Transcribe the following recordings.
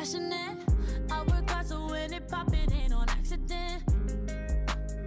passionate. I work hard so when it pop, it ain't on accident.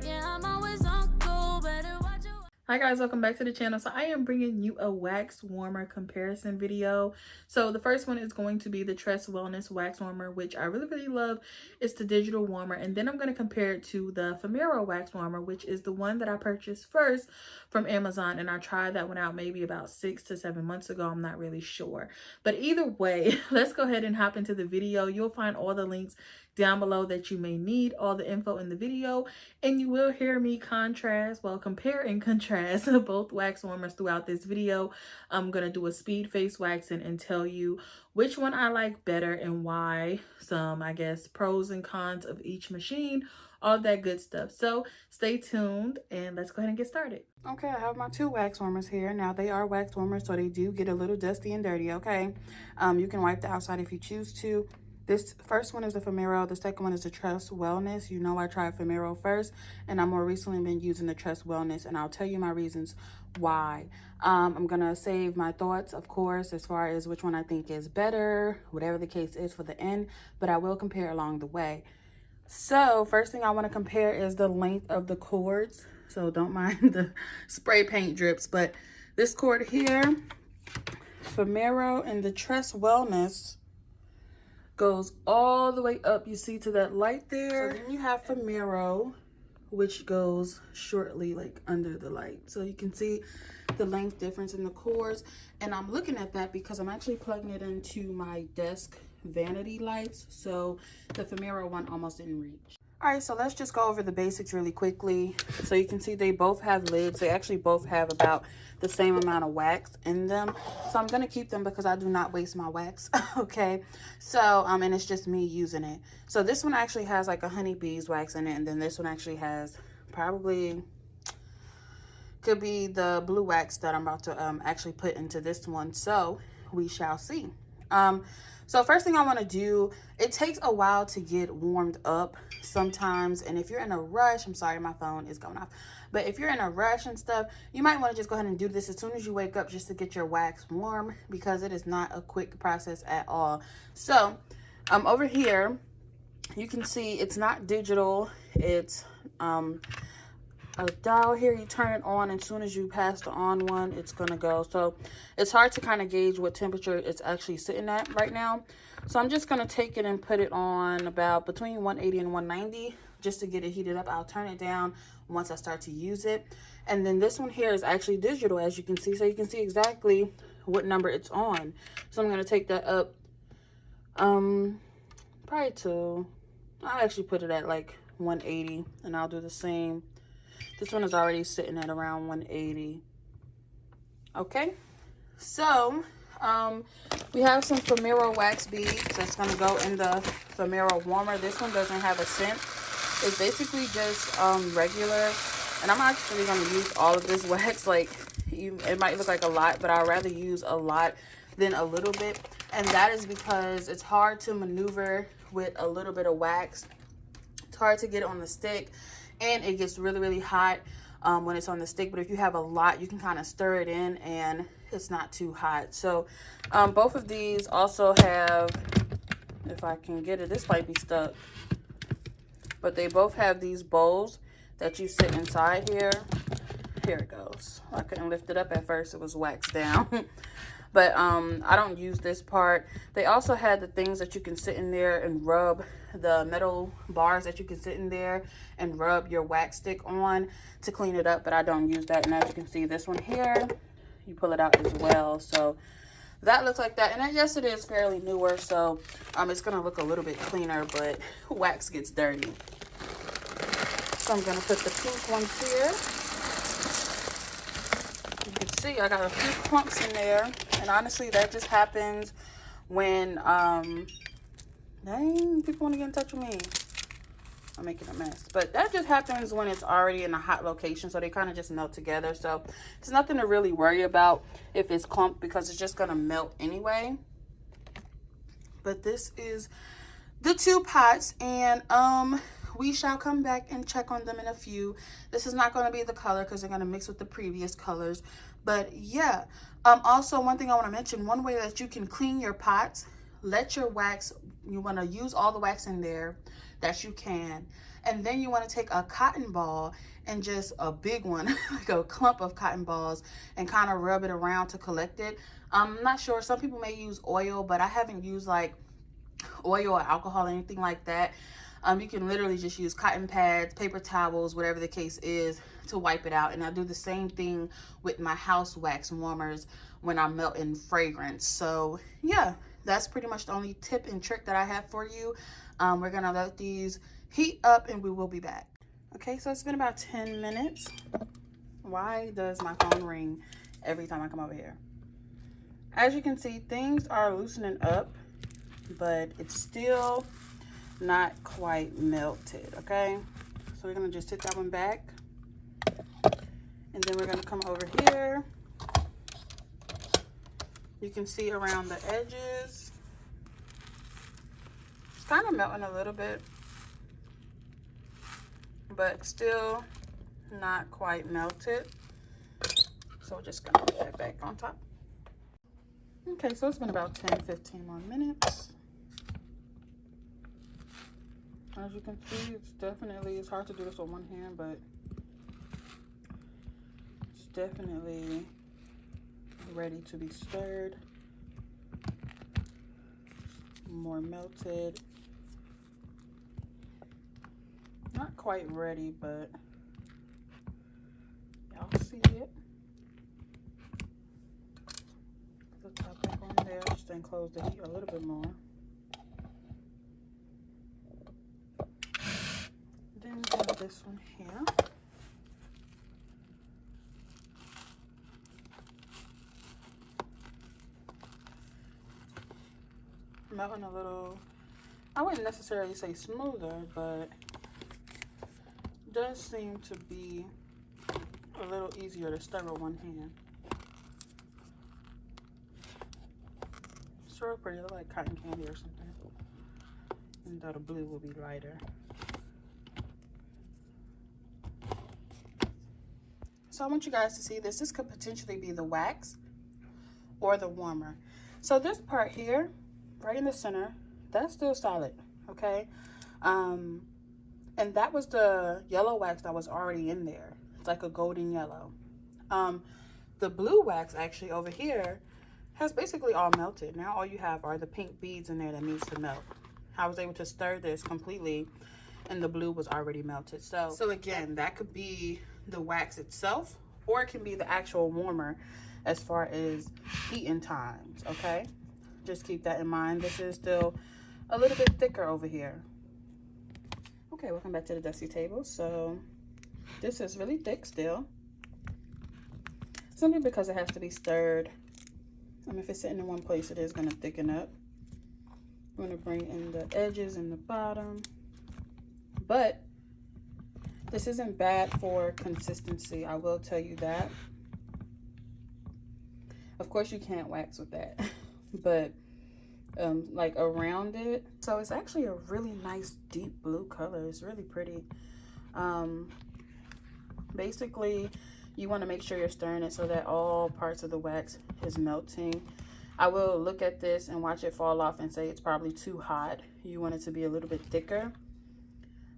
Yeah, I'm always on go, better watch your. Hi guys, welcome back to the channel. So I am bringing you a wax warmer comparison video. So the first one is going to be the Tress Wellness wax warmer, which I really love. It's the digital warmer, and then I'm going to compare it to the Femiro wax warmer, which is the one that I purchased first from Amazon, and I tried that one out maybe about 6 to 7 months ago. I'm not really sure, but either way, let's go ahead and hop into the video. You'll find all the links down below that you may need, all the info in the video, and you will hear me compare and contrast both wax warmers throughout this video. I'm gonna do a speed face waxing and tell you which one I like better and why, some I guess pros and cons of each machine, all that good stuff. So stay tuned and let's go ahead and get started. Okay, I have my two wax warmers here. Now they are wax warmers, so they do get a little dusty and dirty, okay? You can wipe the outside if you choose to. This first one is the Femiro. The second one is the Tress Wellness. You know I tried Femiro first, and I more recently been using the Tress Wellness, and I'll tell you my reasons why. I'm going to save my thoughts, of course, as far as which one I think is better, whatever the case is for the end, but I will compare along the way. So first thing I want to compare is the length of the cords. So don't mind the spray paint drips, but this cord here, Femiro, and the Tress Wellness goes all the way up, you see, to that light there. So then you have Femiro, which goes shortly like under the light, so you can see the length difference in the cords. And I'm looking at that because I'm actually plugging it into my desk vanity lights, so the Femiro one almost didn't reach. All right, so let's just go over the basics really quickly. So you can see they both have lids. They actually both have about the same amount of wax in them. So I'm gonna keep them because I do not waste my wax, okay? So, and it's just me using it. So this one actually has like a honey beeswax in it, and then this one actually has probably, could be the blue wax that I'm about to actually put into this one. So we shall see. So first thing I want to do, it takes a while to get warmed up sometimes, and if you're in a rush, I'm sorry my phone is going off, but if you're in a rush and stuff, you might want to just go ahead and do this as soon as you wake up just to get your wax warm, because it is not a quick process at all. So over here you can see it's not digital, it's a dial here. You turn it on, and as soon as you pass the on one, it's gonna go. So it's hard to kind of gauge what temperature it's actually sitting at right now. So I'm just gonna take it and put it on about between 180 and 190 just to get it heated up. I'll turn it down once I start to use it. And then this one here is actually digital, as you can see, so you can see exactly what number it's on. So I'm gonna take that up probably to, I'll actually put it at like 180, and I'll do the same. This one is already sitting at around 180. Okay, so we have some Femiro wax beads that's going to go in the Femiro warmer. This one doesn't have a scent. It's basically just regular, and I'm actually going to use all of this wax. Like, it might look like a lot, but I'd rather use a lot than a little bit, and that is because it's hard to maneuver with a little bit of wax. It's hard to get it on the stick, and it gets really hot when it's on the stick. But if you have a lot, you can kind of stir it in and it's not too hot. So both of these also have, if I can get it, this might be stuck, but they both have these bowls that you sit inside here. Here it goes. I couldn't lift it up at first, it was waxed down. But I don't use this part. They also had the things that you can sit in there and rub, the metal bars that you can sit in there and rub your wax stick on to clean it up, but I don't use that. And as you can see, this one here, you pull it out as well. So that looks like that. And yes, it is fairly newer, so it's gonna look a little bit cleaner, but wax gets dirty. So I'm gonna put the pink ones here. You can see I got a few clumps in there, and honestly that just happens when dang, people want to get in touch with me. I'm making a mess, but that just happens when it's already in a hot location, so they kind of just melt together. So it's nothing to really worry about if it's clumped, because it's just gonna melt anyway. But this is the two pots, and we shall come back and check on them in a few. This is not going to be the color because they're going to mix with the previous colors, but yeah. Also, one thing I want to mention, one way that you can clean your pots, let your wax You want to use all the wax in there that you can. And then you want to take a cotton ball and just a big one, like a clump of cotton balls, and kind of rub it around to collect it. I'm not sure. Some people may use oil, but I haven't used like oil or alcohol or anything like that. You can literally just use cotton pads, paper towels, whatever the case is, to wipe it out. And I do the same thing with my house wax warmers when I'm melting fragrance. So yeah, that's pretty much the only tip and trick that I have for you. We're gonna let these heat up and we will be back. Okay, so it's been about 10 minutes. Why does my phone ring every time I come over here? As you can see, things are loosening up, but it's still not quite melted. Okay, so we're gonna just sit that one back, and then we're gonna come over here. You can see around the edges, it's kind of melting a little bit, but still not quite melted. So we're just gonna put that back on top. Okay, so it's been about 10-15 more minutes. As you can see, it's hard to do this with one hand, but it's definitely ready to be stirred. More melted. Not quite ready, but y'all see it. Put the top back on there, just then close the heat a little bit more. Then we have this one here. Melting a little, I wouldn't necessarily say smoother, but does seem to be a little easier to stir with one hand. It's real pretty, look like cotton candy or something. And though the blue will be lighter. So I want you guys to see this. This could potentially be the wax or the warmer. So this part here, right in the center, that's still solid, okay? And that was the yellow wax that was already in there. It's like a golden yellow. The blue wax actually over here has basically all melted. Now all you have are the pink beads in there that needs to melt. I was able to stir this completely and the blue was already melted. So again, that could be the wax itself, or it can be the actual warmer as far as heating times, okay? Just keep that in mind. This is still a little bit thicker over here. Okay, welcome back to the dusty table. So this is really thick still, simply because it has to be stirred. If it's sitting in one place, it is going to thicken up. I'm going to bring in the edges and the bottom, but this isn't bad for consistency, I will tell you that. Of course you can't wax with that, but like around it. So it's actually a really nice deep blue color. It's really pretty. Basically you want to make sure you're stirring it so that all parts of the wax is melting. I will look at this and watch it fall off and say it's probably too hot. You want it to be a little bit thicker.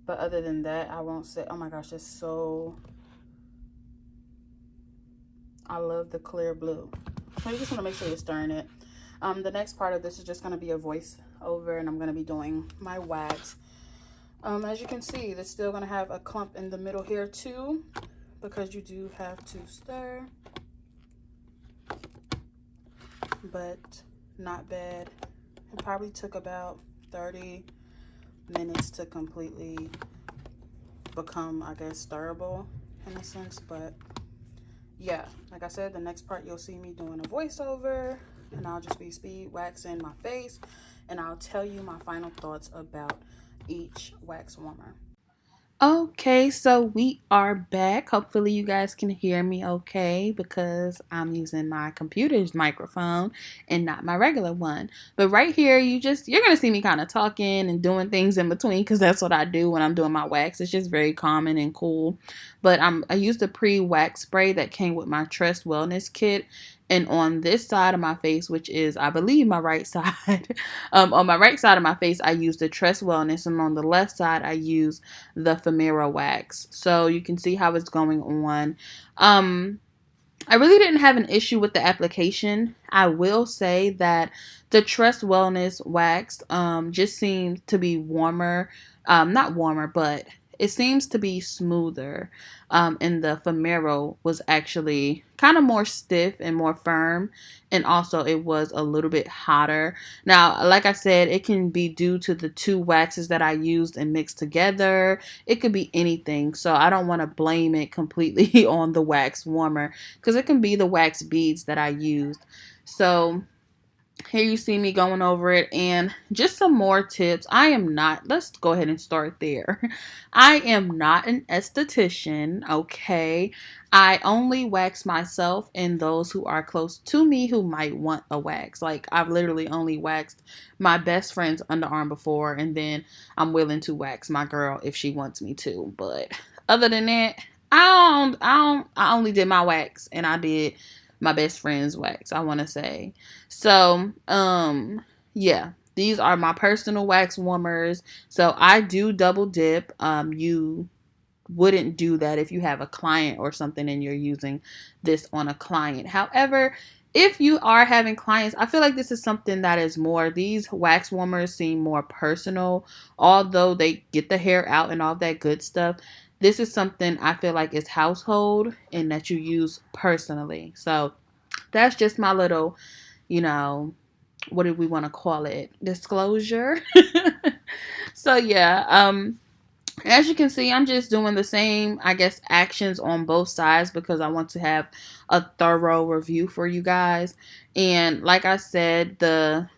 But other than that, I won't say, oh my gosh, it's so, I love the clear blue. So you just want to make sure you're stirring it. The next part of this is just going to be a voice over, and I'm going to be doing my wax. As you can see, it's still going to have a clump in the middle here too, because you do have to stir. But not bad. It probably took about 30 minutes to completely become, I guess, stirrable in a sense. But yeah, like I said, the next part you'll see me doing a voiceover, and I'll just be speed waxing my face, and I'll tell you my final thoughts about each wax warmer. Okay, so we are back. Hopefully you guys can hear me okay, because I'm using my computer's microphone and not my regular one. But right here, you're gonna see me kind of talking and doing things in between, because that's what I do when I'm doing my wax. It's just very common and cool. But I used a pre-wax spray that came with my Tress wellness kit, And on this side of my face, which is, I believe, my right side, on my right side of my face, I use the Tress Wellness, and on the left side, I use the Femiro wax. So you can see how it's going on. I really didn't have an issue with the application. I will say that the Tress Wellness wax just seems to be warmer. Not warmer, but it seems to be smoother. And the Femiro was actually kind of more stiff and more firm. And also it was a little bit hotter. Now, like I said, it can be due to the two waxes that I used and mixed together. It could be anything. So I don't want to blame it completely on the wax warmer, because it can be the wax beads that I used. So here you see me going over it, and just some more tips. Let's go ahead and start there. I am not an esthetician, okay? I only wax myself and those who are close to me who might want a wax. Like, I've literally only waxed my best friend's underarm before, and then I'm willing to wax my girl if she wants me to. But other than that, I only did my wax, and I did my best friend's wax, I want to say. So, yeah, these are my personal wax warmers. So I do double dip. You wouldn't do that if you have a client or something and you're using this on a client. However, if you are having clients, I feel like this is something that is more, these wax warmers seem more personal, although they get the hair out and all that good stuff. This is something I feel like is household and that you use personally. So that's just my little, what do we want to call it? Disclosure. So yeah, as you can see, I'm just doing the same, I guess, actions on both sides because I want to have a thorough review for you guys. And like I said, the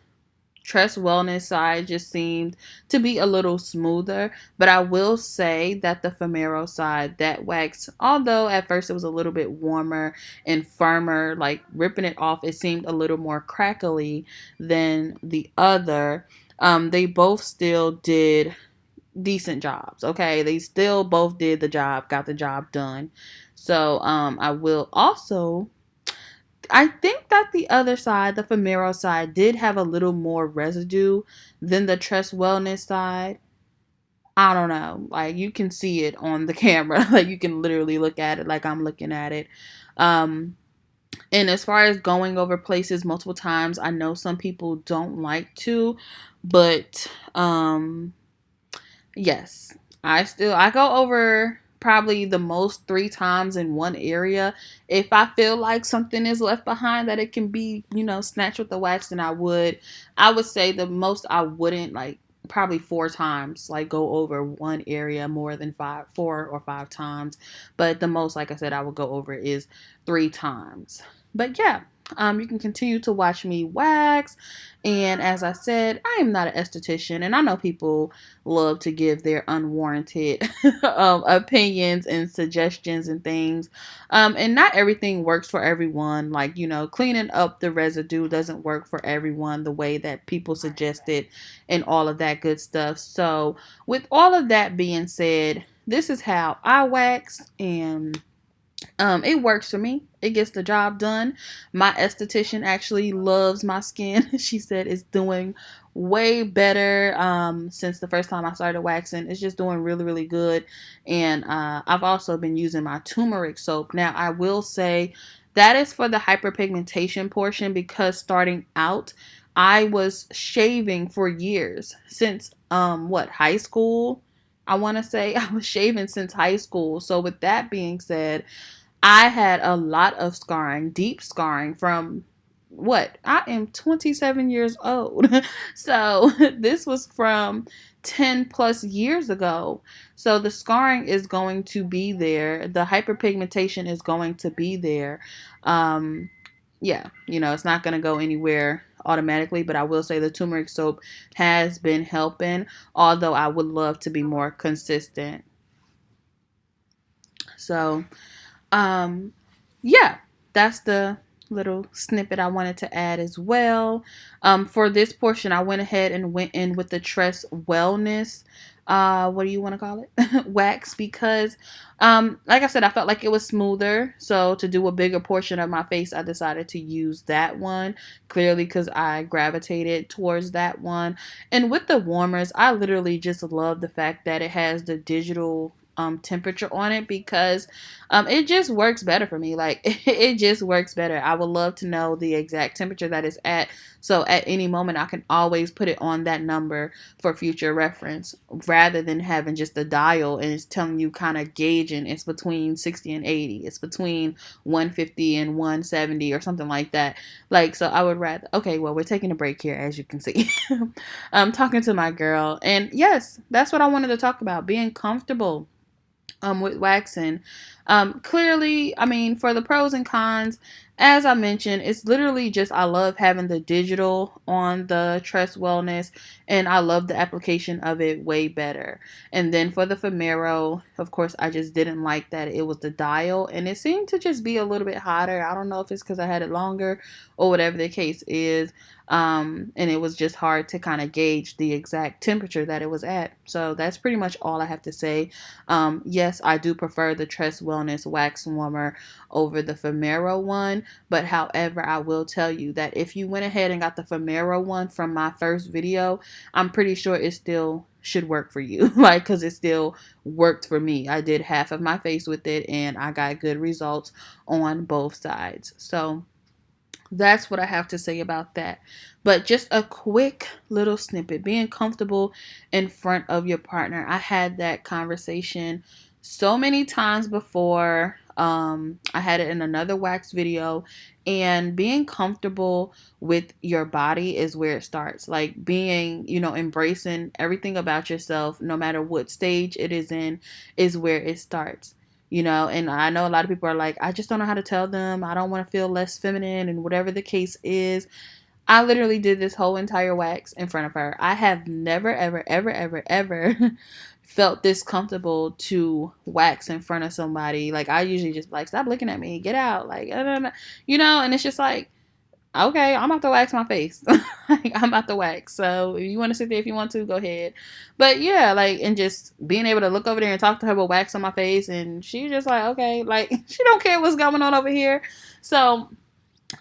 Tress Wellness side just seemed to be a little smoother, but I will say that the Femiro side, that wax, although at first it was a little bit warmer and firmer, like ripping it off, it seemed a little more crackly than the other. They both still did decent jobs, okay? They still both did the job, got the job done. So I will also, I think that the other side, the Femiro side, did have a little more residue than the Tress Wellness side. I don't know. Like, you can see it on the camera. Like, you can literally look at it like I'm looking at it. And as far as going over places multiple times, I know some people don't like to, but yes, I go over probably the most 3 times in one area. If I feel like something is left behind that it can be, snatched with the wax, then I would say the most I wouldn't, like, probably 4 times, like, go over one area more than 4 or 5 times. But the most, like I said, I would go over is 3 times. But yeah, you can continue to watch me wax. And as I said, I am not an esthetician, and I know people love to give their unwarranted opinions and suggestions and things. And not everything works for everyone. Like, cleaning up the residue doesn't work for everyone the way that people suggested and all of that good stuff. So with all of that being said, this is how I wax, and it works for me. It gets the job done. My esthetician actually loves my skin. She said it's doing way better since the first time I started waxing. It's just doing really, really good. And I've also been using my turmeric soap. Now, I will say that is for the hyperpigmentation portion, because starting out, I was shaving for years. Since, high school? I want to say I was shaving since high school. So with that being said, I had a lot of scarring, deep scarring from I am 27 years old. So this was from 10 plus years ago. So the scarring is going to be there. The hyperpigmentation is going to be there. Yeah, it's not going to go anywhere automatically, but I will say the turmeric soap has been helping, although I would love to be more consistent. So, yeah, that's the little snippet I wanted to add as well. For this portion, I went ahead and went in with the Tress Wellness, what do you want to call it? Wax, because like I said, I felt like it was smoother. So to do a bigger portion of my face, I decided to use that one, clearly because I gravitated towards that one. And with the warmers, I literally just love the fact that it has the digital temperature on it, because it just works better for me. Like it just works better. I would love to know the exact temperature that it's at, so at any moment I can always put it on that number for future reference, rather than having just a dial and it's telling you, kind of gauging it's between 60 and 80, it's between 150 and 170 or something like that. Like, so I would rather, okay, well, we're taking a break here, as you can see. I'm talking to my girl, and yes, that's what I wanted to talk about, being comfortable with waxing. Clearly, I mean, for the pros and cons, as I mentioned, it's literally just, I love having the digital on the Tress Wellness, and I love the application of it way better. And then for the Femiro, of course, I just didn't like that it was the dial, and it seemed to just be a little bit hotter. I don't know if it's because I had it longer or whatever the case is. And it was just hard to kind of gauge the exact temperature that it was at. So that's pretty much all I have to say. Yes, I do prefer the Tress Wellness Wax Warmer over the Femiro one, but however, I will tell you that if you went ahead and got the Femiro one from my first video, I'm pretty sure it still should work for you. Like, because it still worked for me. I did half of my face with it, and I got good results on both sides. So that's what I have to say about that. But just a quick little snippet, being comfortable in front of your partner. I had that conversation so many times before. I had it in another wax video, and being comfortable with your body is where it starts. Like, being, embracing everything about yourself, no matter what stage it is where it starts. And I know a lot of people are like, I just don't know how to tell them. I don't want to feel less feminine, and whatever the case is. I literally did this whole entire wax in front of her. I have never, ever, ever, ever, ever felt this comfortable to wax in front of somebody. Like, I usually just like, stop looking at me, get out. Like, and it's just like, okay, I'm about to wax my face. Like, I'm about to wax. So if you want to sit there, if you want to, go ahead. But yeah, like, and just being able to look over there and talk to her with wax on my face, and she's just like, okay, like, she don't care what's going on over here. So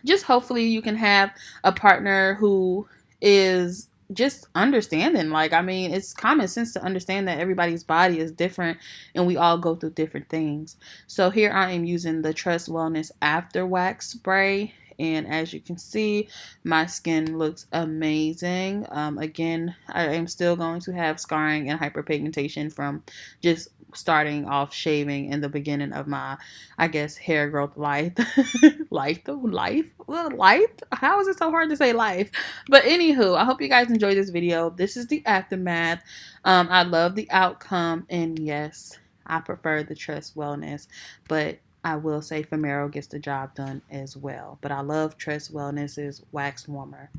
just hopefully you can have a partner who is just understanding. Like, I mean, it's common sense to understand that everybody's body is different and we all go through different things. So here I am using the Tress Wellness After Wax Spray. And as you can see, my skin looks amazing. Again, I am still going to have scarring and hyperpigmentation from just starting off shaving in the beginning of my, I guess, hair growth life. Life? How is it so hard to say life? But anywho, I hope you guys enjoyed this video. This is the aftermath. I love the outcome, and yes, I prefer the Tress Wellness, but I will say Femiro gets the job done as well. But I love Tress Wellness's wax warmer.